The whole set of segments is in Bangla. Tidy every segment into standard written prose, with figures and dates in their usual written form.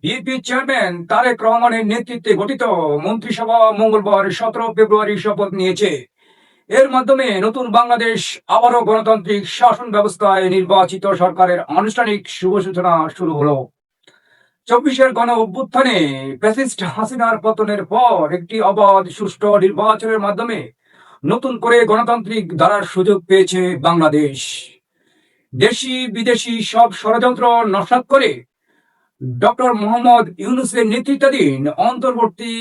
বিএনপি চেয়ারম্যান তারেক রহমানের নেতৃত্বে গঠিত মন্ত্রিসভা মঙ্গলবার 17 ফেব্রুয়ারি শপথ নিয়েছে। এর মাধ্যমে নতুন বাংলাদেশ আবারও গণতান্ত্রিক শাসন ব্যবস্থায় নির্বাচিত সরকারের আনুষ্ঠানিক শুভ সূচনা শুরু হলো। 24-এর গণ অভ্যুত্থানে ফ্যাসিস্ট হাসিনার পতনের পর একটি অবাধ সুষ্ঠু নির্বাচনের মাধ্যমে নতুন করে গণতান্ত্রিক ধারার সুযোগ পেয়েছে বাংলাদেশ। দেশি বিদেশি সব ষড়যন্ত্র নস্যাৎ করে ডক্টর মোহাম্মদ ইউনূসের নেতৃত্বাধীন অন্তর্বর্তী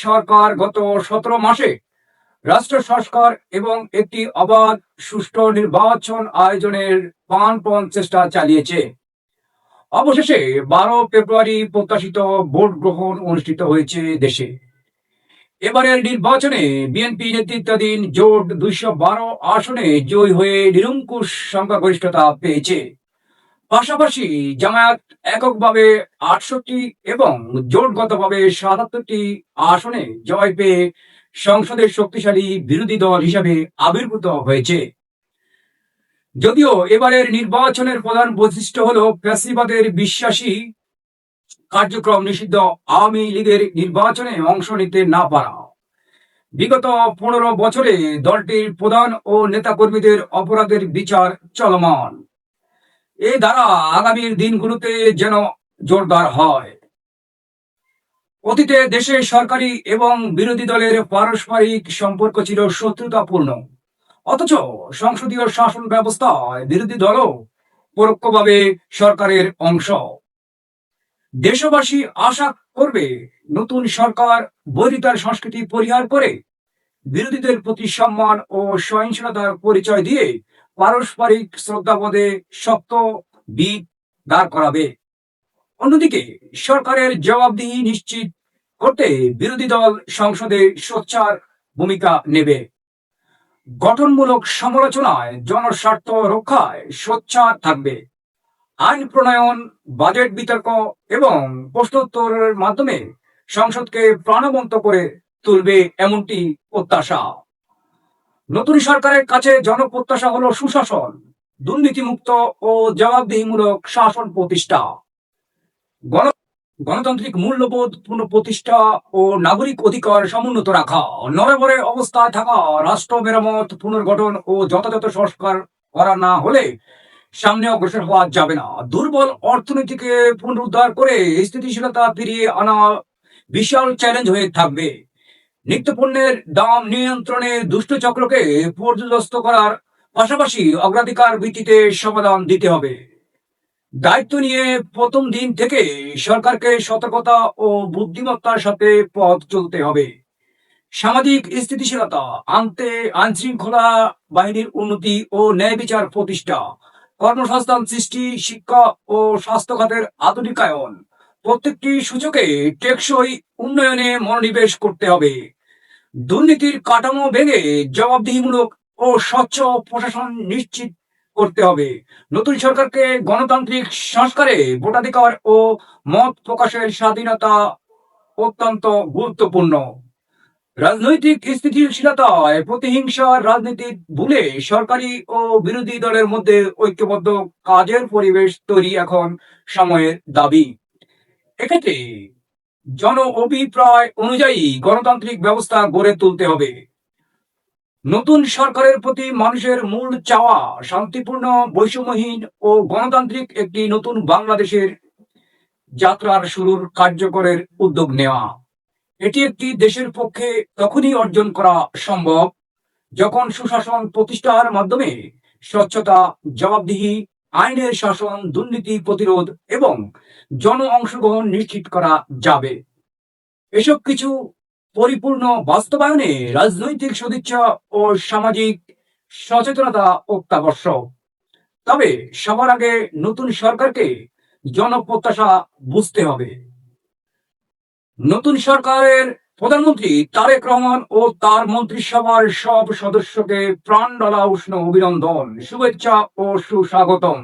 সরকার গত 17 মাসে রাষ্ট্র সংস্কার এবং একটি অবাধ সুষ্ঠু নির্বাচন আয়োজনের প্রাণপণ চেষ্টা চালিয়েছে। অবশেষে 12 ফেব্রুয়ারি প্রত্যাশিত ভোট গ্রহণ অনুষ্ঠিত হয়েছে দেশে। এবারের নির্বাচনে বিএনপি নেতৃত্বাধীন জোট 212 আসনে জয়ী হয়ে নিরঙ্কুশ সংখ্যাগরিষ্ঠতা পেয়েছে। পাশাপাশি জামায়াত এককভাবে 68 এবং জোটগতভাবে 77টি আসনে জয় পেয়ে সংসদের শক্তিশালী বিরোধী দল হিসাবে আবির্ভূত হয়েছে। যদিও এবারের নির্বাচনের প্রধান বৈশিষ্ট্য হলো ফ্যাসিবাদের বিশ্বাসী কার্যক্রম নিষিদ্ধ আওয়ামী লীগের নির্বাচনে অংশ নিতে না পারা। বিগত 15 বছরে দলটির প্রধান ও নেতাকর্মীদের অপরাধের বিচার চলমান। এই ধারা আগামীর দিনগুলোতে যেন জোরদার হয়। অতীতে দেশে সরকারি এবং বিরোধী দলের পারস্পরিক সম্পর্ক ছিল শত্রুতাপূর্ণ, অথচ সংসদীয় শাসন ব্যবস্থায় বিরোধী দলও পরোক্ষভাবে সরকারের অংশ। দেশবাসী আশা করবে নতুন সরকার বৈরিতার সংস্কৃতি পরিহার করে বিরোধীদের প্রতি সম্মান ও সহিংসতার পরিচয় দিয়ে পারস্পরিক শ্রদ্ধাবোধে শক্ত ভিত দাঁড় করাবে। অন্যদিকে সরকারের জবাবদিহি নিশ্চিত করতে বিরোধী দল সংসদে সোচ্চার ভূমিকা নেবে। গঠনমূলক সমালোচনায় জনস্বার্থ রক্ষায় সোচ্চার থাকবে। আইন প্রণয়ন, বাজেট বিতর্ক এবং প্রশ্নোত্তরের মাধ্যমে সংসদকে প্রাণবন্ত করে তুলবে এমনটি প্রত্যাশা। নতুন সরকারের কাছে জনপ্রত্যাশা হলো সুশাসন, দুর্নীতিমুক্ত ও জবাবদিহিমূলক শাসন প্রতিষ্ঠা, গণতান্ত্রিক মূল্যবোধ পুনঃপ্রতিষ্ঠা ও নাগরিক অধিকার সমুন্নত রাখা, নড়বড়ে অবস্থায় থাকা রাষ্ট্র মেরামত, পুনর্গঠন ও যথাযথ সংস্কার করা না হলে সামনে অগ্রসর হওয়া যাবে না। দুর্বল অর্থনীতিকে পুনরুদ্ধার করে স্থিতিশীলতা ফিরিয়ে আনা বিশাল চ্যালেঞ্জ হয়ে থাকবে। নিত্যপণ্যের দাম নিয়ন্ত্রণে দুষ্ট চক্রকে পর্যদস্ত করার পাশাপাশি অগ্রাধিকার ভিত্তিতে সমাধান দিতে হবে। দায়িত্ব নিয়ে প্রথম দিন থেকে সরকারকে সতর্কতা ও বুদ্ধিমত্তার সাথে পথ চলতে হবে। সামাজিক স্থিতিশীলতা আনতে আইন শৃঙ্খলা বাহিনীর উন্নতি ও ন্যায় বিচার প্রতিষ্ঠা, কর্মসংস্থান সৃষ্টি, শিক্ষা ও স্বাস্থ্য খাতের আধুনিকায়ন, প্রত্যেকটি সূচকে টেকসই উন্নয়নে মনোনিবেশ করতে হবে। দুর্নীতির কাঠামো ভেঙে জবাবদিহিমূলক ও স্বচ্ছ প্রশাসন নিশ্চিত করতে হবে। নতুন সরকারকে গণতান্ত্রিক সংস্কারে ভোটাধিকার ও মত প্রকাশের স্বাধীনতা অত্যন্ত গুরুত্বপূর্ণ। রাজনৈতিক স্থিতিশীলতায় প্রতিহিংসার রাজনীতি ভুলে সরকারি ও বিরোধী দলের মধ্যে ঐক্যবদ্ধ কাজের পরিবেশ তৈরি এখন সময়ের দাবি। এক্ষেত্রে জন অভিপ্রায় অনুযায়ী গণতান্ত্রিক ব্যবস্থা গড়ে তুলতে হবে। নতুন সরকারের প্রতি মানুষের মূল চাওয়া শান্তিপূর্ণ, বৈষম্যহীন ও গণতান্ত্রিক একটি নতুন বাংলাদেশের যাত্রার শুরুর কার্যকরের উদ্যোগ নেওয়া। এটি একটি দেশের পক্ষে তখনই অর্জন করা সম্ভব যখন সুশাসন প্রতিষ্ঠার মাধ্যমে স্বচ্ছতা, জবাবদিহি, আইনের শাসন, দুর্নীতি প্রতিরোধ এবং জন অংশগ্রহণ নিশ্চিত করা যাবে। এসব কিছু পরিপূর্ণ বাস্তবায়নে রাজনৈতিক সদিচ্ছা ও সামাজিক সচেতনতা অত্যাবশ্যক। তবে সবার আগে নতুন সরকারকে জনপ্রত্যাশা বুঝতে হবে। নতুন সরকারের প্রধানমন্ত্রী তারেক রহমান ও তার মন্ত্রিসভার সব সদস্যকে প্রাণ ঢালা উষ্ণ অভিনন্দন, শুভেচ্ছা ও সুস্বাগতম।